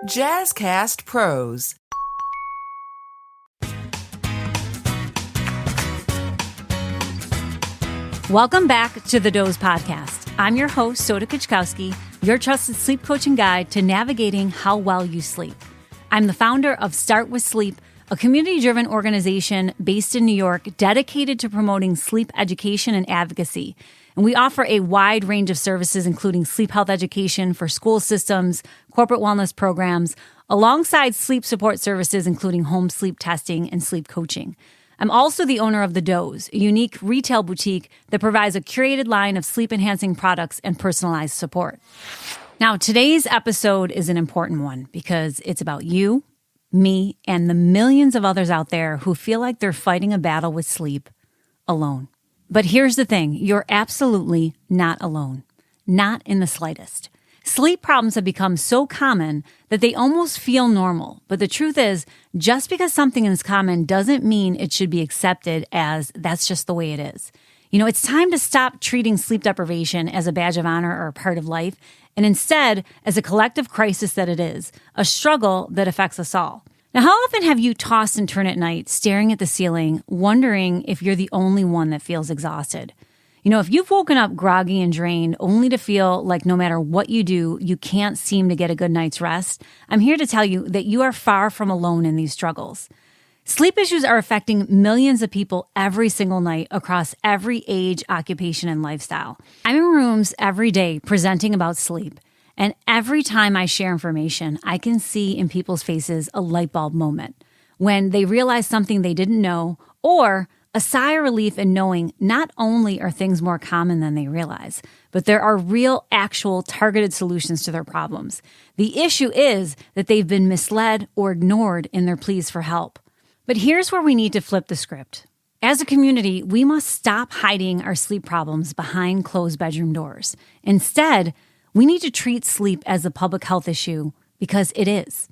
Jazzcast Pros. Welcome back to the Doze Podcast. I'm your host, Soda Kuczkowski, your trusted sleep coach and guide to navigating how well you sleep. I'm the founder of Start With Sleep, a community-driven organization based in New York dedicated to promoting sleep education and advocacy. And we offer a wide range of services, including sleep health education for school systems, corporate wellness programs, alongside sleep support services, including home sleep testing and sleep coaching. I'm also the owner of The Doze, a unique retail boutique that provides a curated line of sleep-enhancing products and personalized support. Now, today's episode is an important one because it's about you, me, and the millions of others out there who feel like they're fighting a battle with sleep alone. But here's the thing, you're absolutely not alone. Not in the slightest. Sleep problems have become so common that they almost feel normal. But the truth is, just because something is common doesn't mean it should be accepted as that's just the way it is. You know, it's time to stop treating sleep deprivation as a badge of honor or a part of life, and instead as a collective crisis that it is, a struggle that affects us all. Now, how often have you tossed and turned at night, staring at the ceiling, wondering if you're the only one that feels exhausted? You know, if you've woken up groggy and drained only to feel like no matter what you do, you can't seem to get a good night's rest, I'm here to tell you that you are far from alone in these struggles. Sleep issues are affecting millions of people every single night across every age, occupation, and lifestyle. I'm in rooms every day presenting about sleep, and every time I share information, I can see in people's faces a light bulb moment when they realize something they didn't know, or a sigh of relief in knowing not only are things more common than they realize, but there are real, actual, targeted solutions to their problems. The issue is that they've been misled or ignored in their pleas for help. But here's where we need to flip the script. As a community, we must stop hiding our sleep problems behind closed bedroom doors. Instead, we need to treat sleep as a public health issue because it is.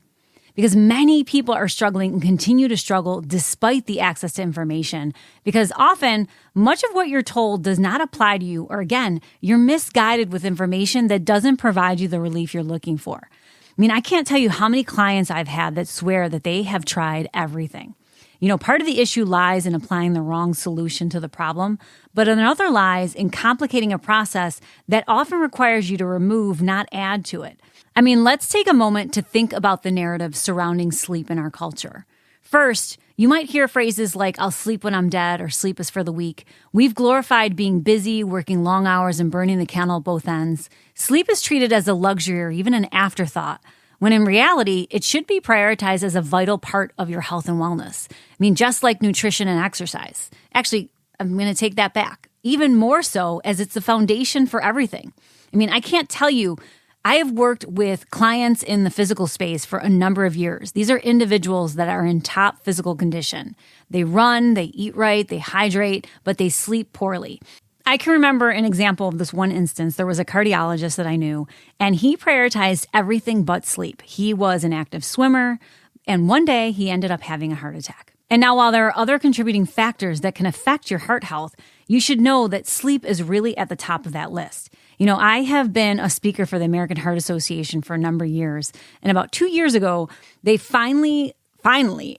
Because many people are struggling and continue to struggle despite the access to information. Because often, much of what you're told does not apply to you, or again, you're misguided with information that doesn't provide you the relief you're looking for. I mean, I can't tell you how many clients I've had that swear that they have tried everything. You know, part of the issue lies in applying the wrong solution to the problem, but another lies in complicating a process that often requires you to remove, not add to it. I mean, let's take a moment to think about the narrative surrounding sleep in our culture. First, you might hear phrases like, I'll sleep when I'm dead, or sleep is for the weak. We've glorified being busy, working long hours, and burning the candle at both ends. Sleep is treated as a luxury or even an afterthought, when in reality, it should be prioritized as a vital part of your health and wellness. I mean, just like nutrition and exercise. Actually, I'm going to take that back. Even more so, as it's the foundation for everything. I mean, I can't tell you, I have worked with clients in the physical space for a number of years. These are individuals that are in top physical condition. They run, they eat right, they hydrate, but they sleep poorly. I can remember an example of this one instance. There was a cardiologist that I knew, and he prioritized everything but sleep. He was an active swimmer, and one day he ended up having a heart attack. And now, while there are other contributing factors that can affect your heart health, you should know that sleep is really at the top of that list. You know, I have been a speaker for the American Heart Association for a number of years, and about 2 years ago, they finally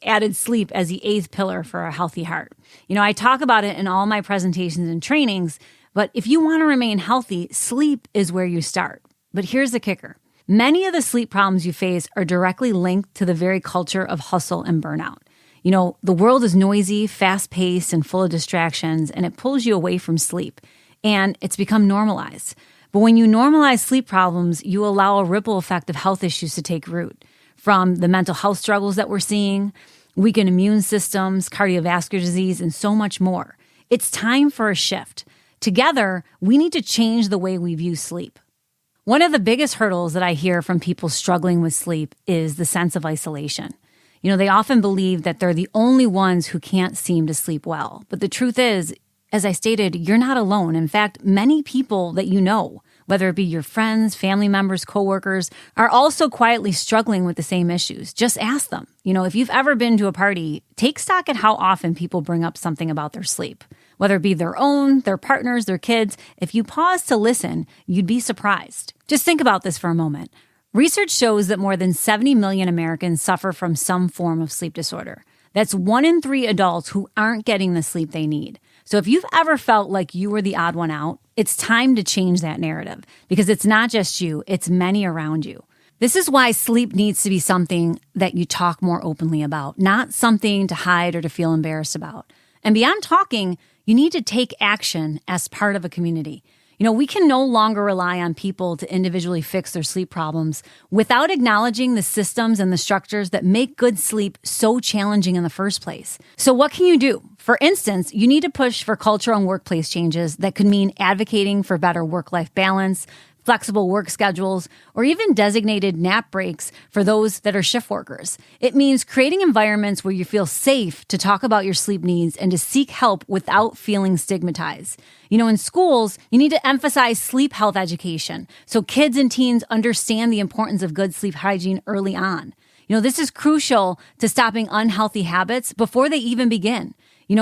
added sleep as the 8th pillar for a healthy heart. You know, I talk about it in all my presentations and trainings, but if you want to remain healthy, sleep is where you start. But here's the kicker. Many of the sleep problems you face are directly linked to the very culture of hustle and burnout. You know, the world is noisy, fast-paced, and full of distractions, and it pulls you away from sleep. And it's become normalized. But when you normalize sleep problems, you allow a ripple effect of health issues to take root. From the mental health struggles that we're seeing, weakened immune systems, cardiovascular disease, and so much more. It's time for a shift. Together, we need to change the way we view sleep. One of the biggest hurdles that I hear from people struggling with sleep is the sense of isolation. You know, they often believe that they're the only ones who can't seem to sleep well. But the truth is, as I stated, you're not alone. In fact, many people that you know, whether it be your friends, family members, coworkers, are also quietly struggling with the same issues. Just ask them. You know, if you've ever been to a party, take stock at how often people bring up something about their sleep, whether it be their own, their partners, their kids. If you pause to listen, you'd be surprised. Just think about this for a moment. Research shows that more than 70 million Americans suffer from some form of sleep disorder. That's 1 in 3 adults who aren't getting the sleep they need. So if you've ever felt like you were the odd one out, it's time to change that narrative because it's not just you, it's many around you. This is why sleep needs to be something that you talk more openly about, not something to hide or to feel embarrassed about. And beyond talking, you need to take action as part of a community. We can no longer rely on people to individually fix their sleep problems without acknowledging the systems and the structures that make good sleep so challenging in the first place. So what can you do? For instance, you need to push for cultural and workplace changes that could mean advocating for better work-life balance, flexible work schedules, or even designated nap breaks for those that are shift workers. It means creating environments where you feel safe to talk about your sleep needs and to seek help without feeling stigmatized. In schools, you need to emphasize sleep health education so kids and teens understand the importance of good sleep hygiene early on. This is crucial to stopping unhealthy habits before they even begin.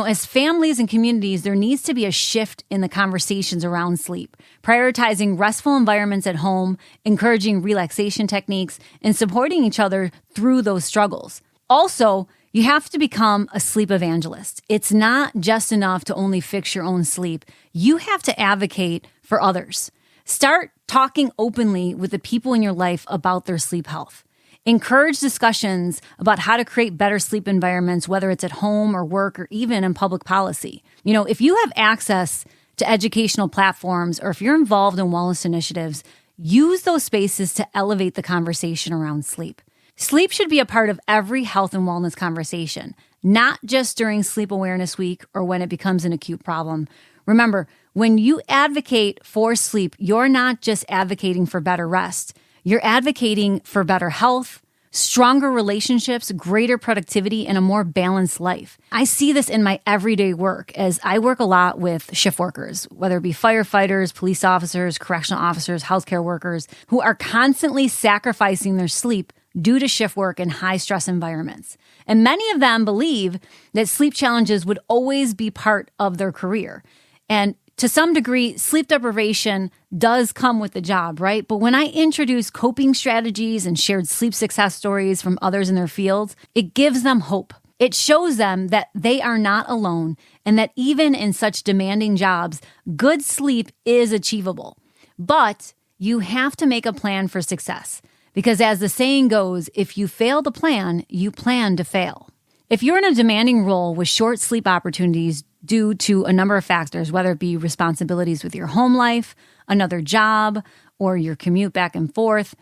As families and communities, there needs to be a shift in the conversations around sleep, prioritizing restful environments at home, encouraging relaxation techniques, and supporting each other through those struggles. Also, you have to become a sleep evangelist. It's not just enough to only fix your own sleep. You have to advocate for others. Start talking openly with the people in your life about their sleep health. Encourage discussions about how to create better sleep environments, whether it's at home or work or even in public policy. If you have access to educational platforms or if you're involved in wellness initiatives, use those spaces to elevate the conversation around sleep. Sleep should be a part of every health and wellness conversation, not just during Sleep Awareness Week or when it becomes an acute problem. Remember, when you advocate for sleep, you're not just advocating for better rest. You're advocating for better health, stronger relationships, greater productivity, and a more balanced life. I see this in my everyday work as I work a lot with shift workers, whether it be firefighters, police officers, correctional officers, healthcare workers, who are constantly sacrificing their sleep due to shift work in high-stress environments. And many of them believe that sleep challenges would always be part of their career. And to some degree, sleep deprivation does come with the job, right? But when I introduce coping strategies and shared sleep success stories from others in their fields, it gives them hope. It shows them that they are not alone and that even in such demanding jobs, good sleep is achievable. But you have to make a plan for success because as the saying goes, if you fail to plan, you plan to fail. If you're in a demanding role with short sleep opportunities due to a number of factors, whether it be responsibilities with your home life, another job, or your commute back and forth,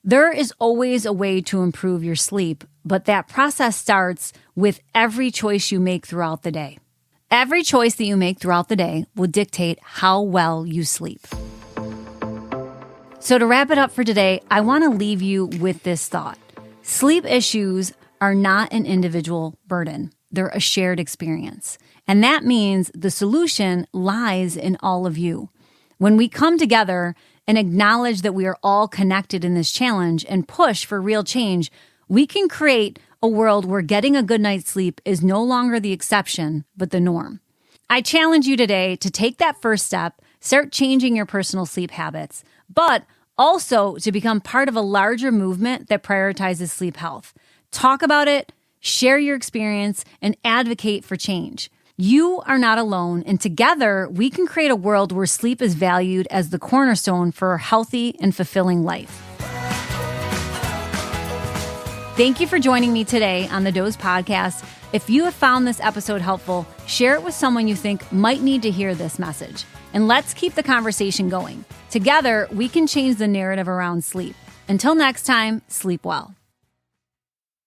there is always a way to improve your sleep, but that process starts with every choice you make throughout the day. Every choice that you make throughout the day will dictate how well you sleep. So to wrap it up for today, I want to leave you with this thought. Sleep issues are not an individual burden. They're a shared experience. And that means the solution lies in all of you. When we come together and acknowledge that we are all connected in this challenge and push for real change, we can create a world where getting a good night's sleep is no longer the exception, but the norm. I challenge you today to take that first step, start changing your personal sleep habits, but also to become part of a larger movement that prioritizes sleep health. Talk about it, share your experience, and advocate for change. You are not alone, and together we can create a world where sleep is valued as the cornerstone for a healthy and fulfilling life. Thank you for joining me today on the Doze Podcast. If you have found this episode helpful, share it with someone you think might need to hear this message. And let's keep the conversation going. Together, we can change the narrative around sleep. Until next time, sleep well.